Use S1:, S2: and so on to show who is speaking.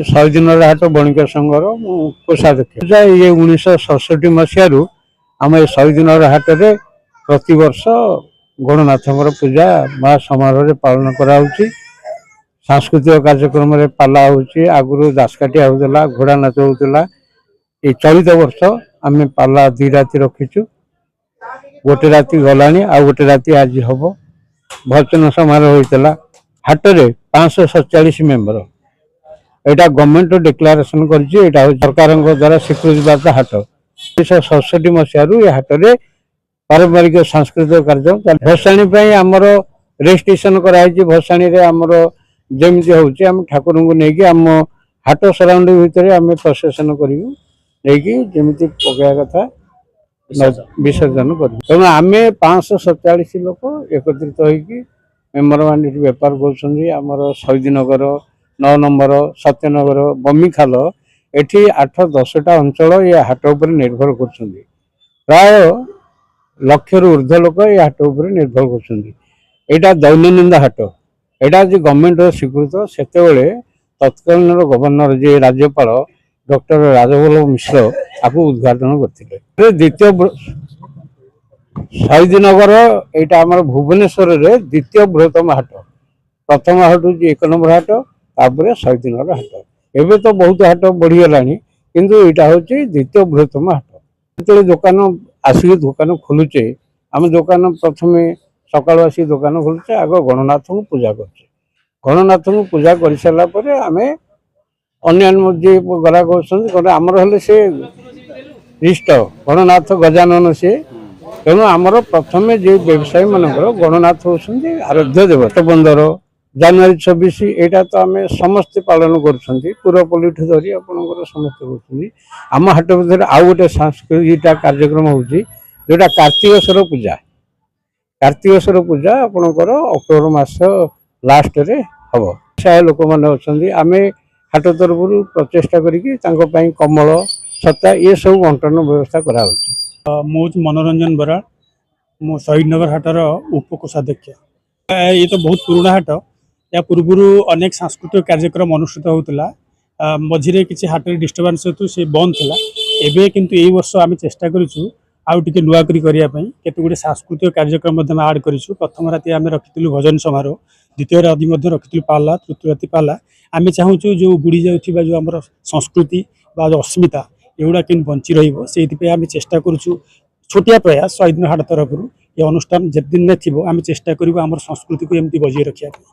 S1: शहीद हाट बणिक संघर कोषाध्यक्ष ये 1967 मसीह आम शहीद हाट में प्रतिवर्ष गणनाथ पूजा बा समारोह पालन कराऊँच। सांस्कृतिक कार्यक्रम में पाला होगुरी दासकाटिया होता घोड़ा नाच होता। ये चलित वर्ष आम पाला 2 राति रखीचु। गोटे राति गला आ गोटे राति आज हम भजन समारोह होता। हाट में 547 मेम्बर यहाँ गवर्नमेंट डिक्लेरेशन कर सरकार द्वारा स्वीकृतिप्राप्त हाट 1967 मसीह हाट में पारंपरिक सांस्कृतिक कार्यक्रम भसाणी आमर रेजिस्ट्रेशन कराई। भसाणी आमर जमी हूँ ठाकुर को लेकिन आम हाट सराउंडिंग भितर आम प्रसेसन करमी पकड़ा कथा विसर्जन कर। तेणु आम 547 लोक एकत्रित होगी मेम्बर मान बेपार कर शहीद नगर 9 नंबर सत्यनगर बमिखाल एठी 8-10टा अंचल ये हाट उपर निर्भर कर प्राय लक्ष रु ऊर्ध्व लोक ये हाट उपर निर्भर कर। दैनंदिन हाट यहाँ जो गवर्नमेंट स्वीकृत से तत्कालीन गवर्नर जी राज्यपाल डॉक्टर राजवल्लभ मिश्र आपको उद्घाटन करते। द्वितीय शहीद नगर यहाँ आम भुवनेश्वर द्वितीय बृहत्तम हाट प्रथम हाट हूँ 1 नंबर हाट तापर शहीद नगर हाट। एवं तो बहुत हाट बढ़ीगला किंतु यहाँ हूँ द्वितीय बृहत्तम हाट। जो दुकान आसिक दुकान खोलुचे आम दुकान प्रथम सकाल आसिक दुकान खोलुचे आग गणनाथ को पूजा कर गणनाथ को पूजा कर सारापर आम अन्य ग्राहक आमर से इष्ट गणनाथ गजानन से। तेणु आमर प्रथम जो व्यवसायी मानकर गणनाथ होती आराध्य देवता बंदर जनवरी 26 यहाँ तो आम समस्ते पालन करपल्ली धरी आपंकर समस्ते आम हाट भर आउ गोटे सांस्कृतिक कार्यक्रम होगा जोटा कार्तिकेश्वर पूजा। कार्तिकेश्वर पूजा आपणकर अक्टोबर मास लास्ट रे हम साय लोक मैंने अच्छा आम हाट तरफ प्रचेषा करी कमल छता ये सब बंटन व्यवस्था कराऊँ।
S2: मो मनोरंजन बराड़ मो शहीद नगर हाटर उपकोषाध्यक्ष। ये तो बहुत पुराना हाट या पूर्व अनेक सांस्कृतिक कार्यक्रम अनुष्ठित होता मझे किसी हाट डिस्टर्बांस हेतु से बंद था। एवं किंतु यही वर्ष आम चेष्टा करूँ आउ टे नुआकरी करने केते गुड़े सांस्कृतिक कार्यक्रम आड करूँ। प्रथम राति आम रखी भजन समारोह द्वितीय राति रखी पाला तृतीय राति पाला। आम चाहूँ जो बुड़ी जाऊँ जो आम संस्कृति जो अस्मिता एगुड़ा कि बंची रही चेष्टा करूँ छोटिया प्रयास शहीद हाट तरफ ये अनुष्ठान जिते दिन में थी आम चेष्टा करूँ आम संस्कृति को एमती बजाय रखा।